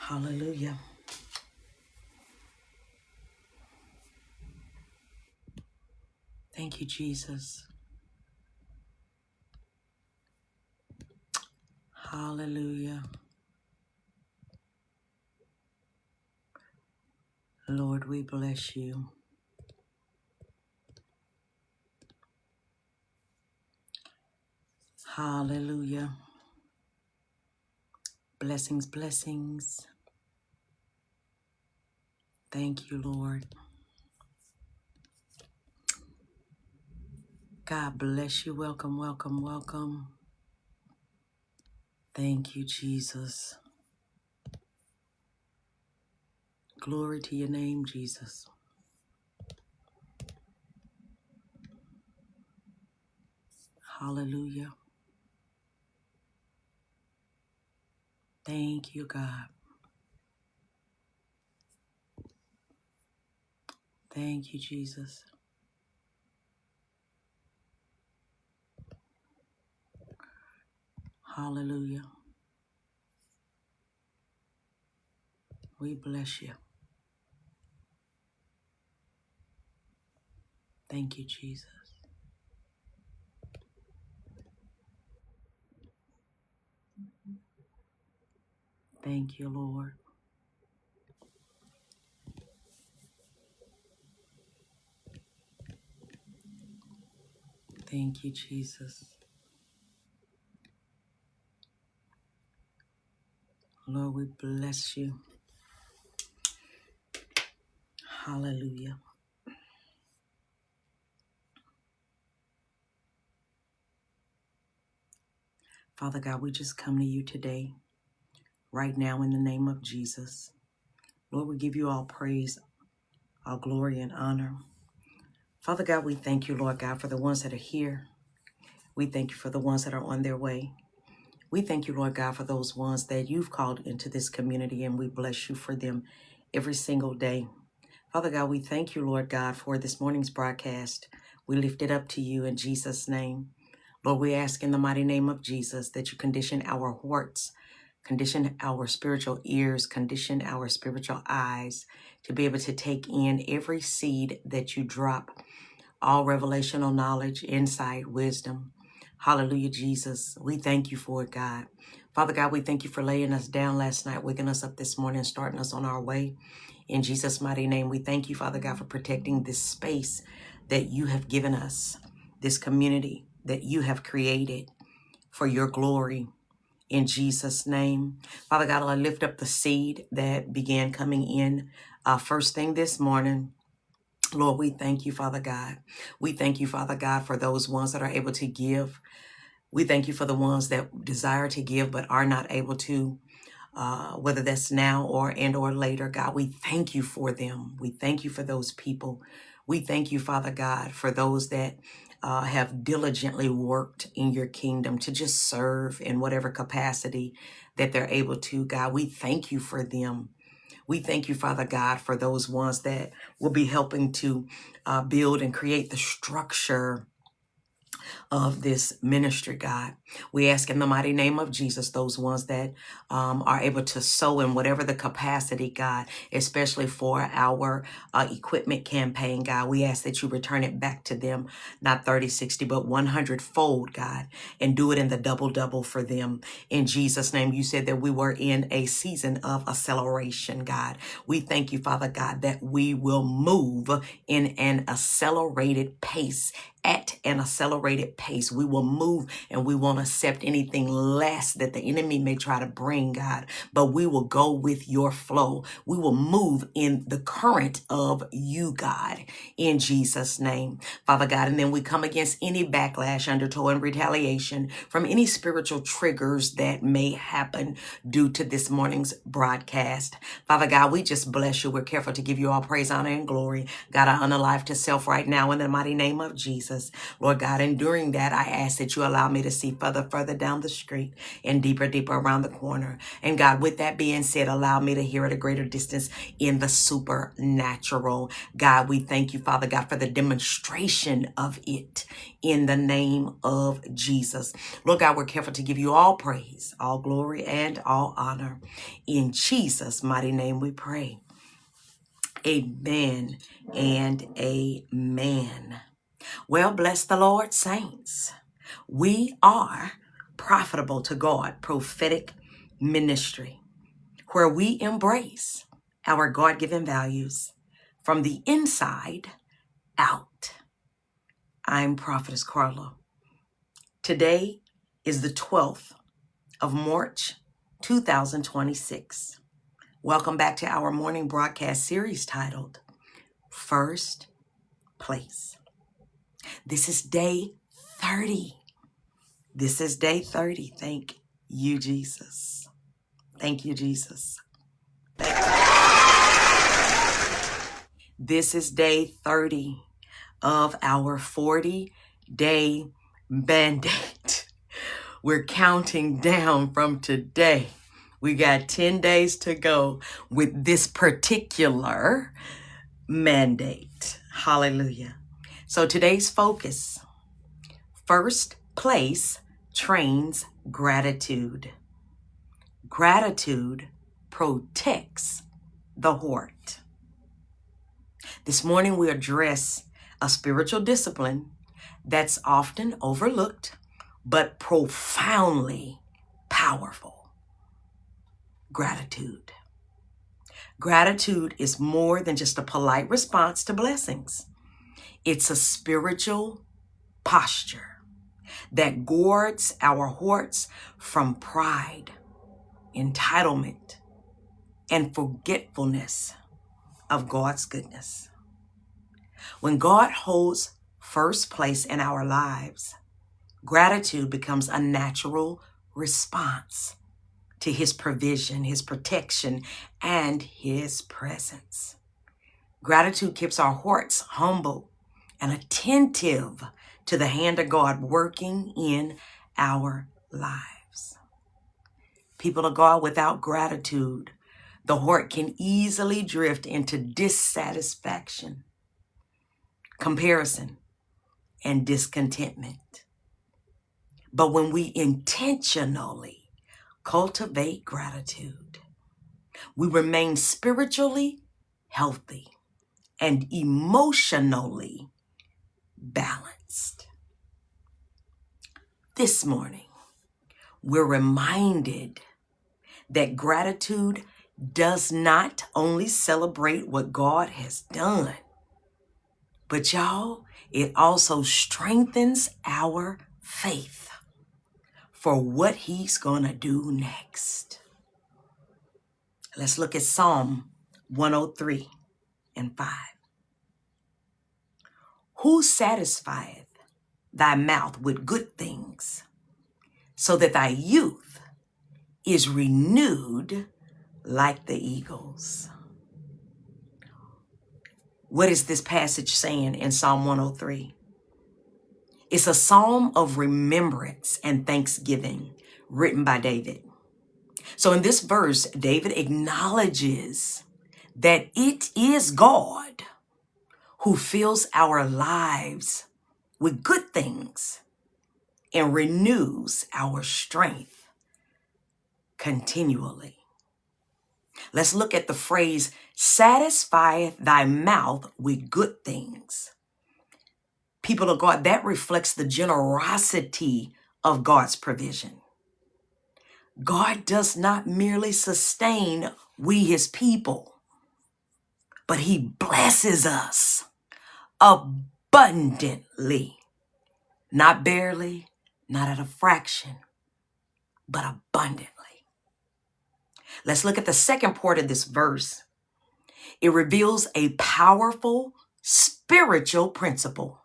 Hallelujah. Thank you, Jesus. Hallelujah. Lord, we bless you. Hallelujah. Blessings, blessings. Thank you, Lord. God bless you. Welcome, welcome, welcome. Thank you, Jesus. Glory to your name, Jesus. Hallelujah. Thank you, God. Thank you, Jesus. Hallelujah. We bless you. Thank you, Jesus. Thank you, Lord. Thank you, Jesus. Lord, we bless you. Hallelujah. Father God, we just come to you today, right now, in the name of Jesus. Lord, we give you all praise, all glory, and honor. Father God, we thank you, Lord God, for the ones that are here. We thank you for the ones that are on their way. We thank you, Lord God, for those ones that you've called into this community, and we bless you for them every single day. Father God, we thank you, Lord God, for this morning's broadcast. We lift it up to you in Jesus' name. Lord, we ask in the mighty name of Jesus that you condition our hearts, condition our spiritual ears, condition our spiritual eyes to be able to take in every seed that you drop, all revelational knowledge, insight, wisdom. Hallelujah, Jesus. We thank you for it, God. Father God, we thank you for laying us down last night, waking us up this morning, starting us on our way. In Jesus' mighty name, we thank you, Father God, for protecting this space that you have given us, this community that you have created for your glory. In Jesus' name, Father God, I lift up the seed that began coming in first thing this morning. Lord, we thank you, Father God. We thank you, Father God, for those ones that are able to give. We thank you for the ones that desire to give but are not able to, whether that's now or later. God, we thank you for them. We thank you for those people. We thank you, Father God, for those that have diligently worked in your kingdom to just serve in whatever capacity that they're able to. God, we thank you for them. We thank you, Father God, for those ones that will be helping to build and create the structure of this ministry, God. We ask in the mighty name of Jesus, those ones that are able to sow in whatever the capacity, God, especially for our equipment campaign, God. We ask that you return it back to them, not 30, 60, but 100-fold, God, and do it in the double for them. In Jesus' name, you said that we were in a season of acceleration, God. We thank you, Father God, that we will move in an accelerated pace. At an accelerated pace, we will move and we won't accept anything less that the enemy may try to bring, God, but we will go with your flow. We will move in the current of you, God, in Jesus' name, Father God. And then we come against any backlash, undertow, and retaliation from any spiritual triggers that may happen due to this morning's broadcast. Father God, we just bless you. We're careful to give you all praise, honor, and glory. God, I honor life to self right now in the mighty name of Jesus. Lord God, and during doing that, I ask that you allow me to see further down the street and deeper around the corner. And God, with that being said, allow me to hear at a greater distance in the supernatural. God, we thank you, Father God, for the demonstration of it in the name of Jesus. Lord God, we're careful to give you all praise, all glory, and all honor. In Jesus' mighty name we pray. Amen and amen. Well, bless the Lord, saints. We are Profitable to God Prophetic Ministry, where we embrace our God-given values from the inside out. I'm Prophetess Carla. Today is the 12th of March, 2026. Welcome back to our morning broadcast series titled First Place. This is day 30. This is day 30. Thank you, Jesus. Thank you, Jesus. This is day 30 of our 40-day mandate. We're counting down from today. We got 10 days to go with this particular mandate. Hallelujah. So today's focus, first place trains gratitude. Gratitude protects the heart. This morning we address a spiritual discipline that's often overlooked but profoundly powerful. Gratitude. Gratitude is more than just a polite response to blessings. It's a spiritual posture that guards our hearts from pride, entitlement, and forgetfulness of God's goodness. When God holds first place in our lives, gratitude becomes a natural response to his provision, his protection, and his presence. Gratitude keeps our hearts humble and attentive to the hand of God working in our lives. People of God, without gratitude, the heart can easily drift into dissatisfaction, comparison, and discontentment. But when we intentionally cultivate gratitude, we remain spiritually healthy and emotionally balanced. This morning, we're reminded that gratitude does not only celebrate what God has done, but y'all, it also strengthens our faith for what he's gonna do next. Let's look at Psalm 103 and 5. Who satisfieth thy mouth with good things, so that thy youth is renewed like the eagles? What is this passage saying in Psalm 103? It's a psalm of remembrance and thanksgiving written by David. So in this verse, David acknowledges that it is God who fills our lives with good things and renews our strength continually. Let's look at the phrase, satisfieth thy mouth with good things. People of God, that reflects the generosity of God's provision. God does not merely sustain we, his people, but he blesses us abundantly. Not barely, not at a fraction, but abundantly. Let's look at the second part of this verse. It reveals a powerful spiritual principle.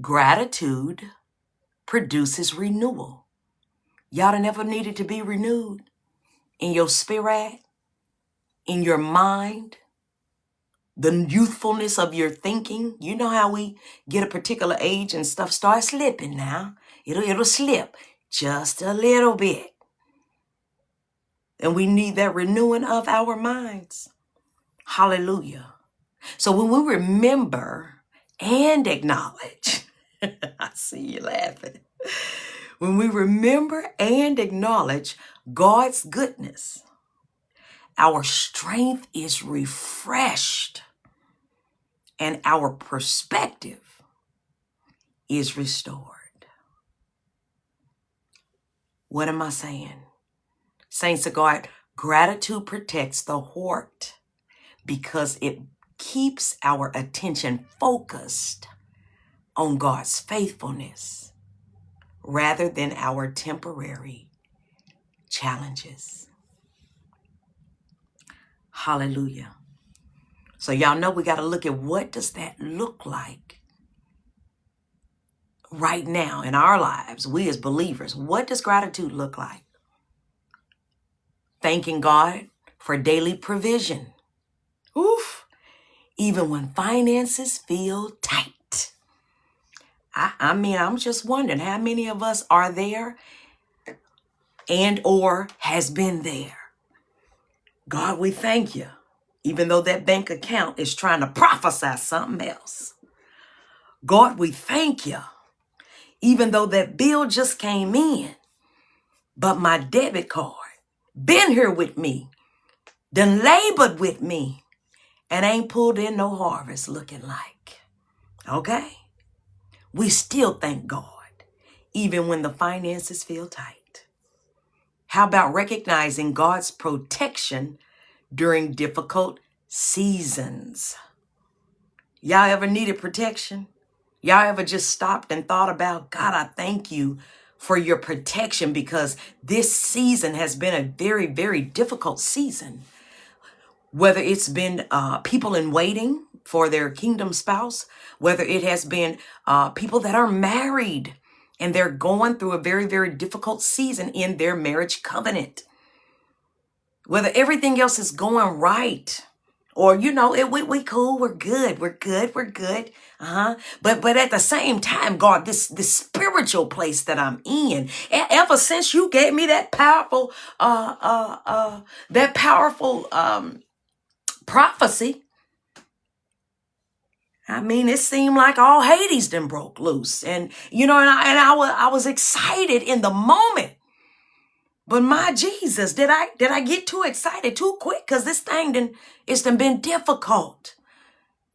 Gratitude produces renewal. Y'all done ever needed to be renewed in your spirit, in your mind, the youthfulness of your thinking. You know how we get a particular age and stuff starts slipping now. It'll slip just a little bit. And we need that renewing of our minds. Hallelujah. So when we remember and acknowledge, I see you laughing. When we remember and acknowledge God's goodness, our strength is refreshed and our perspective is restored. What am I saying? Saints of God, gratitude protects the heart because it keeps our attention focused on God's faithfulness rather than our temporary challenges. Hallelujah. So y'all know we got to look at what does that look like right now in our lives, we as believers. What does gratitude look like? Thanking God for daily provision. Oof. Even when finances feel tight. I mean, I'm just wondering how many of us are there and or has been there. God, we thank you. Even though that bank account is trying to prophesy something else. God, we thank you. Even though that bill just came in, but my debit card been here with me, done labored with me, and ain't pulled in no harvest looking like. Okay? We still thank God, even when the finances feel tight. How about recognizing God's protection during difficult seasons? Y'all ever needed protection? Y'all ever just stopped and thought about, God, I thank you for your protection because this season has been a very, very difficult season. Whether it's been people in waiting for their kingdom spouse, whether it has been people that are married and they're going through a very, very difficult season in their marriage covenant. Whether everything else is going right. Or, you know, we cool, we're good. But at the same time, God, this spiritual place that I'm in, ever since you gave me that powerful prophecy, I mean, it seemed like all Hades done broke loose. And, you know, I was excited in the moment. But my Jesus, did I get too excited too quick? Because this thing it's been difficult.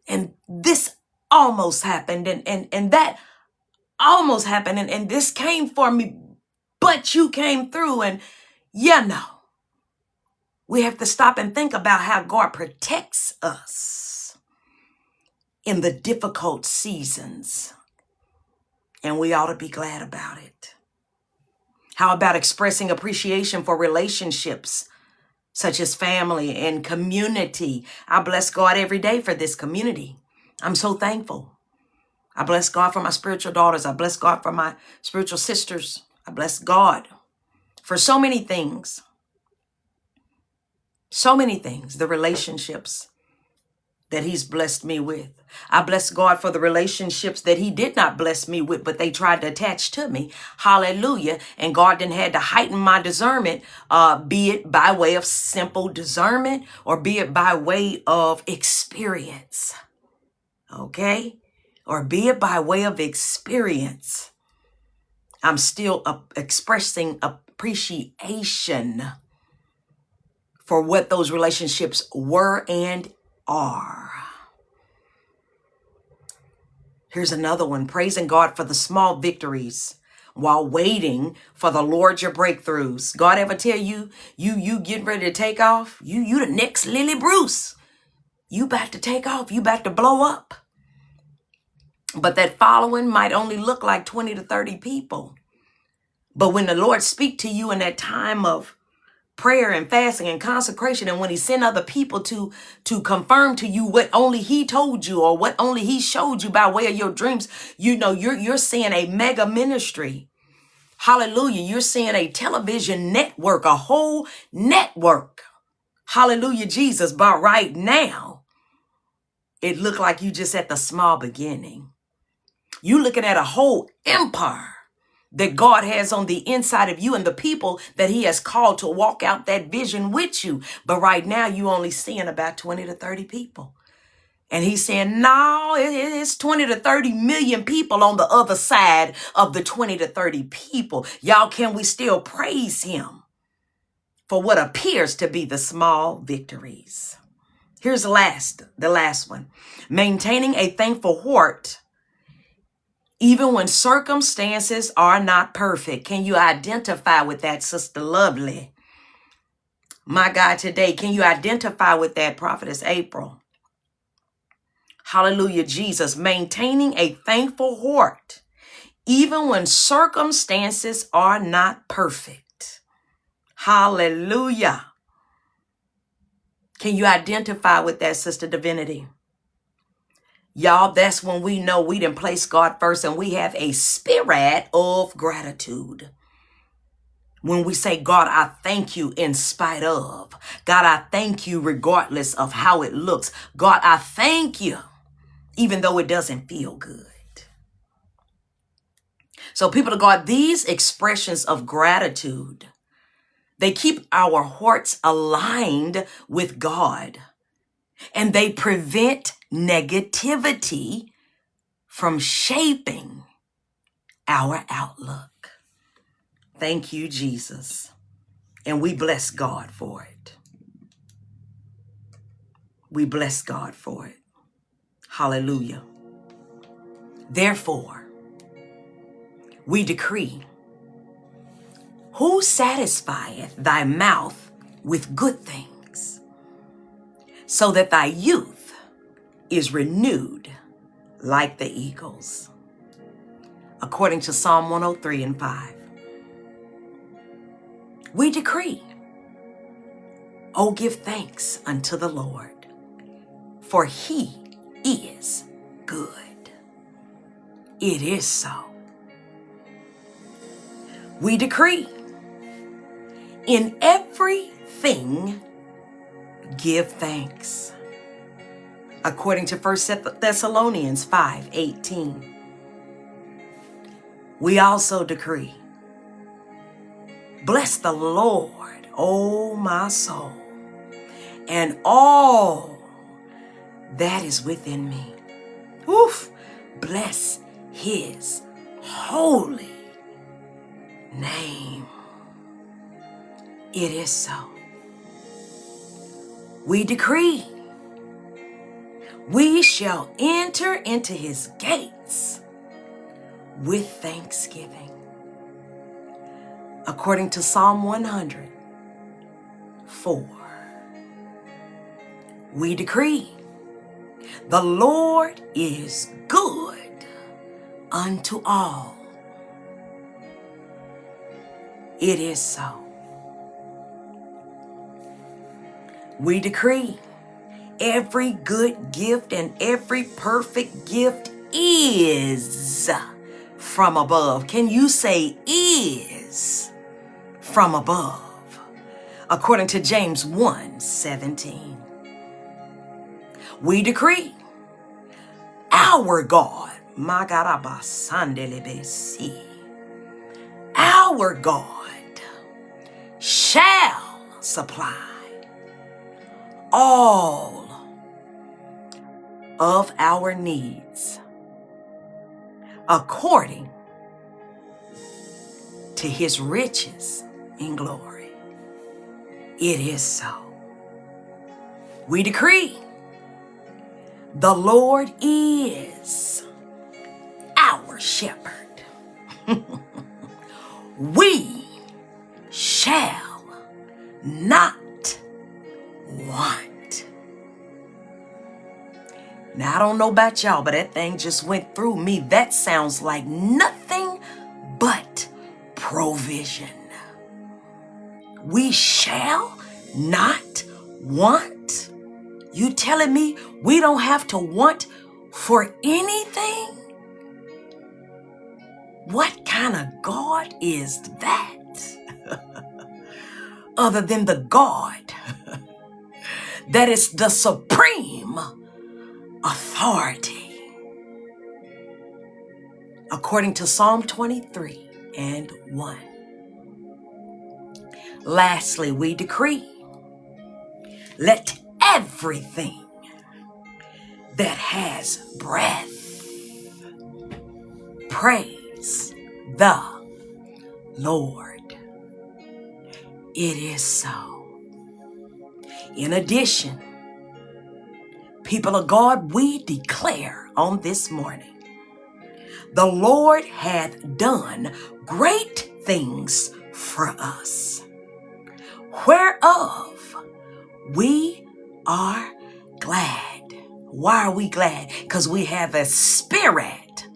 And this almost happened and that almost happened and this came for me, but you came through. And you know, we have to stop and think about how God protects us in the difficult seasons. And we ought to be glad about it. How about expressing appreciation for relationships such as family and community? I bless God every day for this community. I'm so thankful. I bless God for my spiritual daughters. I bless God for my spiritual sisters. I bless God for so many things. So many things, the relationships that he's blessed me with. I bless God for the relationships that he did not bless me with, but they tried to attach to me. Hallelujah. And God then had to heighten my discernment, be it by way of simple discernment or be it by way of experience. Okay? Or be it by way of experience. I'm still expressing appreciation for what those relationships were and are. Here's another one. Praising God for the small victories while waiting for the larger breakthroughs. God ever tell you getting ready to take off? You the next Lily Bruce. You about to take off. You about to blow up. But that following might only look like 20 to 30 people. But when the Lord speak to you in that time of prayer and fasting and consecration, and when he sent other people to confirm to you what only he told you or what only he showed you by way of your dreams, you know, you're seeing a mega ministry. Hallelujah. You're seeing a television network, a whole network. Hallelujah, Jesus. But right now, it looked like you just at the small beginning. You looking at a whole empire that God has on the inside of you and the people that he has called to walk out that vision with you. But right now you only seeing about 20 to 30 people. And he's saying, no, it's 20 to 30 million people on the other side of the 20 to 30 people. Y'all, can we still praise him for what appears to be the small victories? Here's the last one. Maintaining a thankful heart even when circumstances are not perfect. Can you identify with that, Sister Lovely? My God, today, can you identify with that, Prophetess April? Hallelujah, Jesus. Maintaining a thankful heart, even when circumstances are not perfect. Hallelujah. Can you identify with that, Sister Divinity? Y'all, that's when we know we didn't place God first and we have a spirit of gratitude. When we say, God, I thank you in spite of. God, I thank you regardless of how it looks. God, I thank you even though it doesn't feel good. So people of God, these expressions of gratitude, they keep our hearts aligned with God and they prevent negativity from shaping our outlook. Thank you, Jesus. And we bless God for it. We bless God for it. Hallelujah. Therefore, we decree, who satisfieth thy mouth with good things, so that thy youth is renewed like the eagles. According to Psalm 103:5. We decree, oh, give thanks unto the Lord, for he is good. It is so. We decree, in everything give thanks. According to 1 Thessalonians 5:18. We also decree, bless the Lord, O my soul, and all that is within me. Oof, bless his holy name. It is so. We decree, we shall enter into his gates with thanksgiving. According to Psalm 100:4. We decree, the Lord is good unto all. It is so. We decree, every good gift and every perfect gift is from above. Can you say is from above? According to James 1:17. We decree, our God, my God, our God shall supply all of our needs according to his riches in glory. It is so. We decree, the Lord is our shepherd. We shall not want. Now, I don't know about y'all, but that thing just went through me. That sounds like nothing but provision. We shall not want. You telling me we don't have to want for anything? What kind of God is that? Other than the God that is the supreme authority. authority. According to Psalm 23:1. Lastly, we decree, let everything that has breath praise the Lord. It is so. In addition, people of God, we declare on this morning, the Lord hath done great things for us, whereof we are glad. Why are we glad? Because we have a spirit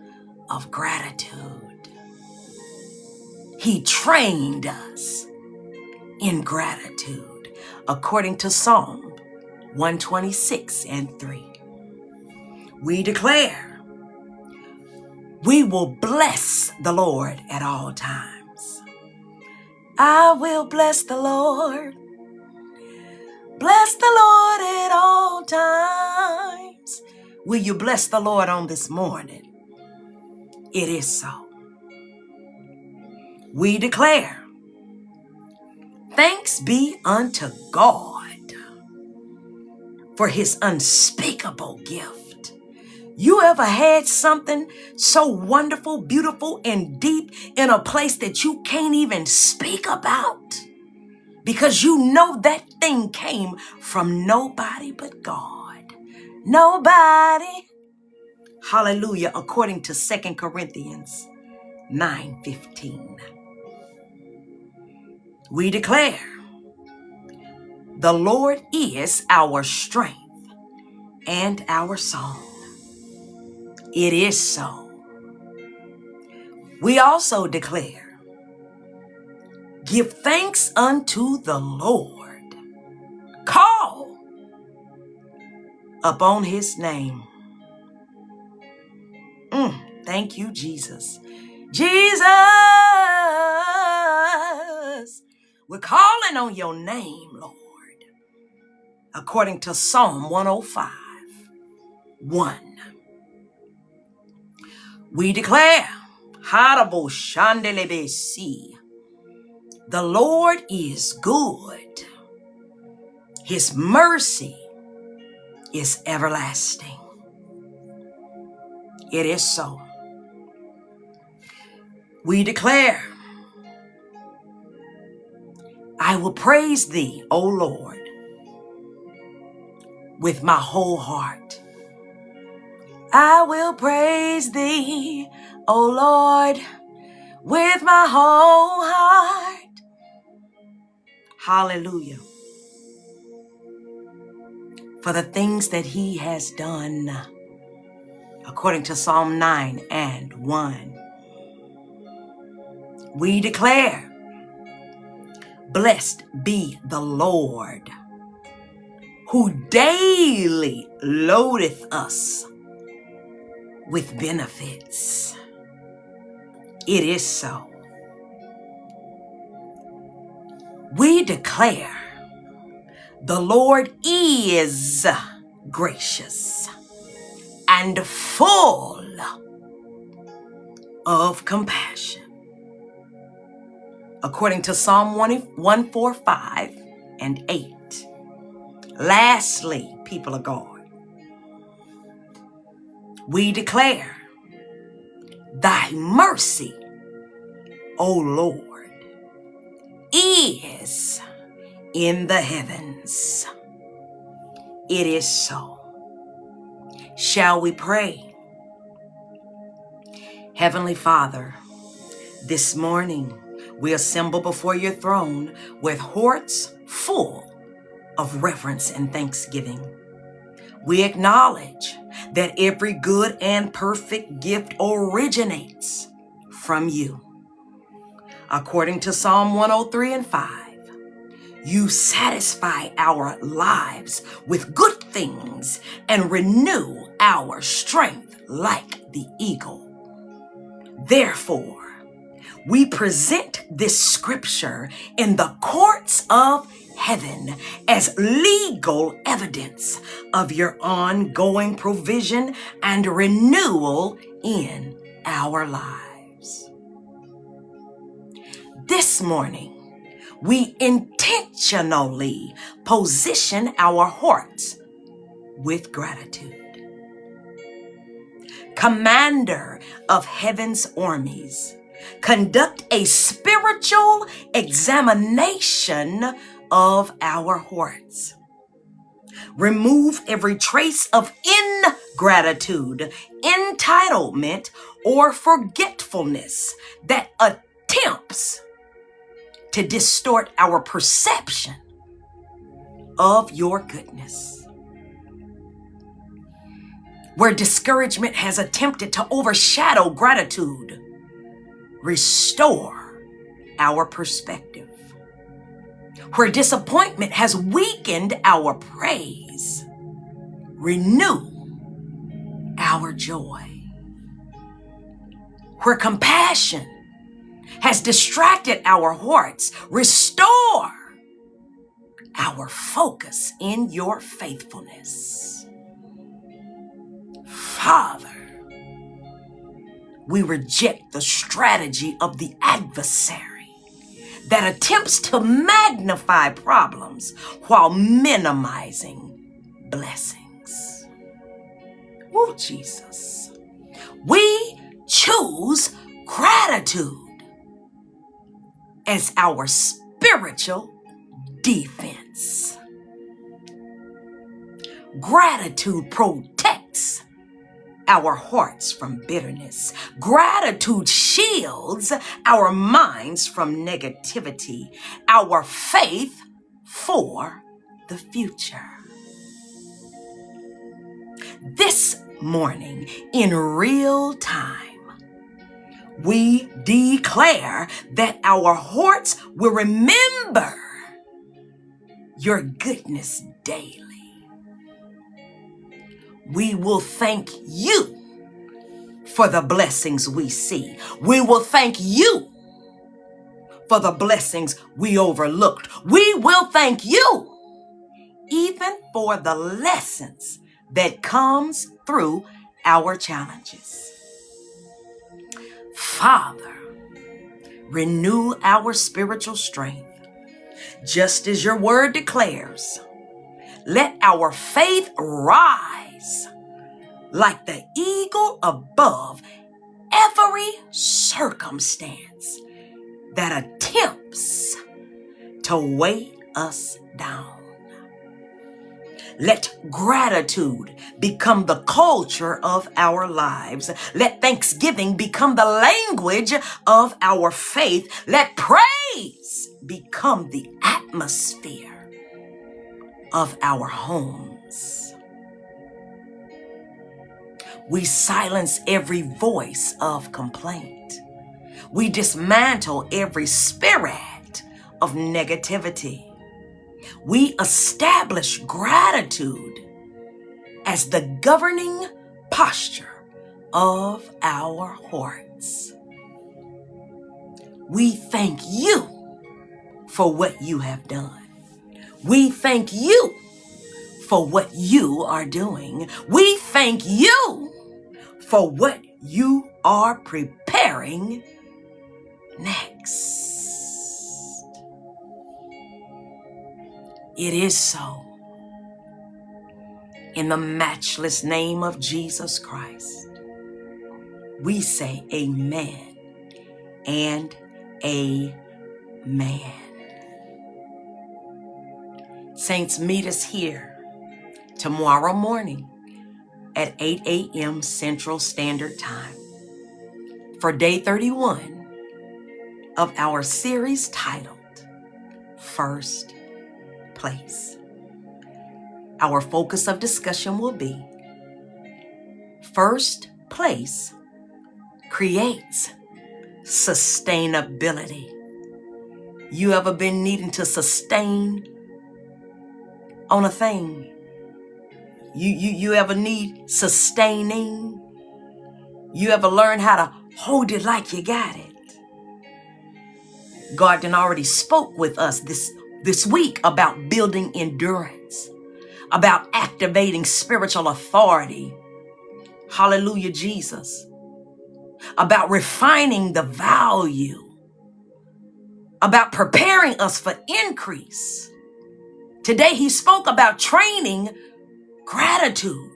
of gratitude. He trained us in gratitude, according to Psalm 126:3. We declare, we will bless the Lord at all times. I will bless the Lord. Bless the Lord at all times. Will you bless the Lord on this morning? It is so. We declare, thanks be unto God for his unspeakable gift. You ever had something so wonderful, beautiful, and deep in a place that you can't even speak about? Because you know that thing came from nobody but God. Nobody. Hallelujah. According to 2 Corinthians 9:15. We declare, the Lord is our strength and our song. It is so. We also declare, give thanks unto the Lord. Call upon his name. Thank you, Jesus. Jesus, we're calling on your name, Lord. According to Psalm 105:1. We declare, Harabo Shandelebesi, the Lord is good. His mercy is everlasting. It is so. We declare, I will praise thee, O Lord, with my whole heart. I will praise thee, O Lord, with my whole heart. Hallelujah. For the things that he has done, according to Psalm 9:1. We declare, blessed be the Lord, who daily loadeth us with benefits. It is so. We declare, the Lord is gracious and full of compassion, according to Psalm 145:8. Lastly, people of God, we declare, thy mercy, O Lord, is in the heavens. It is so. Shall we pray? Heavenly Father, this morning we assemble before your throne with hearts full of reverence and thanksgiving. We acknowledge that every good and perfect gift originates from you. According to Psalm 103:5, you satisfy our lives with good things and renew our strength like the eagle. Therefore, we present this scripture in the courts of heaven as legal evidence of your ongoing provision and renewal in our lives. This morning, we intentionally position our hearts with gratitude. Commander of heaven's armies, conduct a spiritual examination of our hearts. Remove every trace of ingratitude, entitlement, or forgetfulness that attempts to distort our perception of your goodness. Where discouragement has attempted to overshadow gratitude, restore our perspective. Where disappointment has weakened our praise, renew our joy. Where compassion has distracted our hearts, restore our focus in your faithfulness. Father, we reject the strategy of the adversary that attempts to magnify problems while minimizing blessings. Oh, Jesus. We choose gratitude as our spiritual defense. Gratitude protects our hearts from bitterness. Gratitude shields our minds from negativity, our faith for the future. This morning, in real time, we declare that our hearts will remember your goodness daily. We will thank you for the blessings we see. We will thank you for the blessings we overlooked. We will thank you even for the lessons that comes through our challenges. Father, renew our spiritual strength. Just as your word declares, let our faith rise like the eagle above every circumstance that attempts to weigh us down. Let gratitude become the culture of our lives. Let thanksgiving become the language of our faith. Let praise become the atmosphere of our homes. We silence every voice of complaint. We dismantle every spirit of negativity. We establish gratitude as the governing posture of our hearts. We thank you for what you have done. We thank you for what you are doing. We thank you for what you are preparing next. It is so. In the matchless name of Jesus Christ, we say amen and amen. Saints, meet us here tomorrow morning at 8 a.m. Central Standard Time for day 31 of our series titled First Place. Our focus of discussion will be first place creates sustainability. You ever been needing to sustain on a thing? You ever need sustaining? You ever learn how to hold it like you got it? God done already spoke with us this this week about building endurance, about activating spiritual authority. Hallelujah, Jesus. About refining the value, about preparing us for increase. Today he spoke about training gratitude.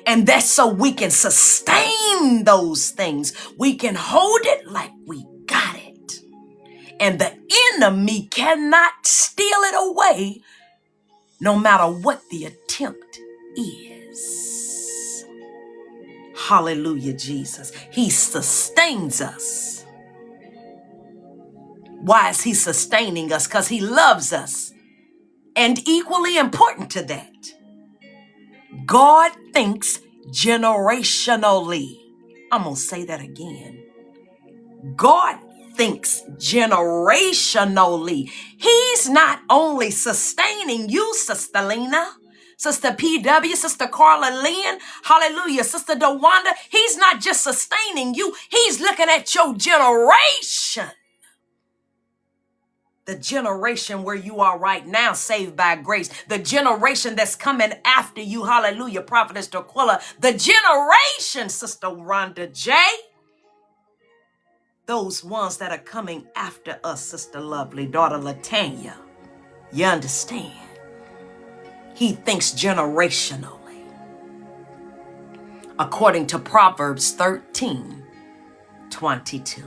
And that's so we can sustain those things. We can hold it like we got it. And the enemy cannot steal it away, no matter what the attempt is. Hallelujah, Jesus. He sustains us. Why is he sustaining us? Because he loves us. And equally important to that, God thinks generationally. I'm going to say that again. God thinks generationally. He's not only sustaining you, Sister Lena, Sister PW, Sister Carla Lynn, hallelujah, Sister DeWanda. He's not just sustaining you. He's looking at your generation. The generation where you are right now, saved by grace. The generation that's coming after you, hallelujah, Prophetess Daquilla. The generation, Sister Rhonda J. Those ones that are coming after us, Sister Lovely, Daughter Latanya. You understand? He thinks generationally. According to Proverbs 13:22.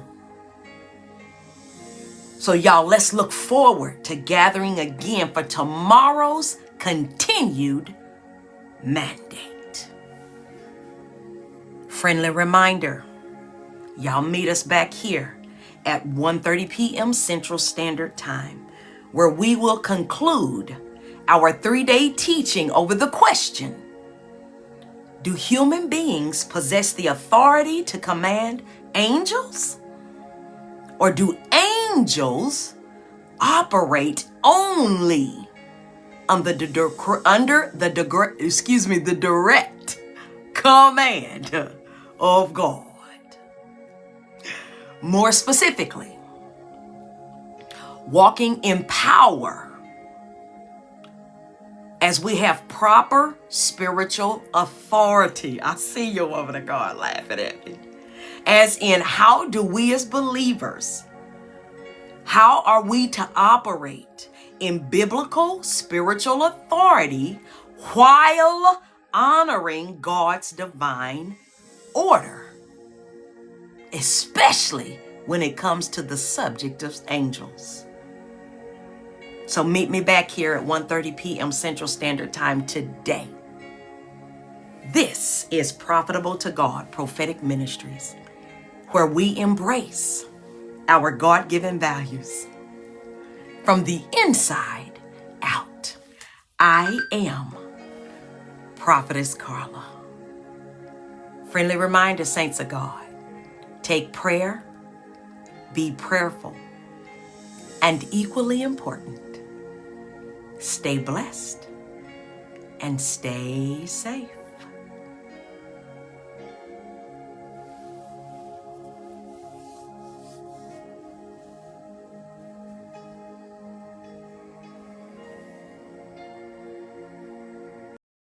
So y'all, let's look forward to gathering again for tomorrow's continued mandate. Friendly reminder, y'all meet us back here at 1:30 p.m. Central Standard Time, where we will conclude our 3-day teaching over the question, do human beings possess the authority to command angels? Or do angels operate only under the direct command of God? More specifically, walking in power as we have proper spiritual authority. I see you over there, God, laughing at me. As in, how do we as believers, how are we to operate in biblical spiritual authority while honoring God's divine order, especially when it comes to the subject of angels? So meet me back here at 1:30 p.m. Central Standard Time today. This is Profitable to God Prophetic Ministries, where we embrace our God-given values from the inside out. I am Prophetess Carla. Friendly reminder, saints of God, take prayer, be prayerful, and equally important, stay blessed and stay safe.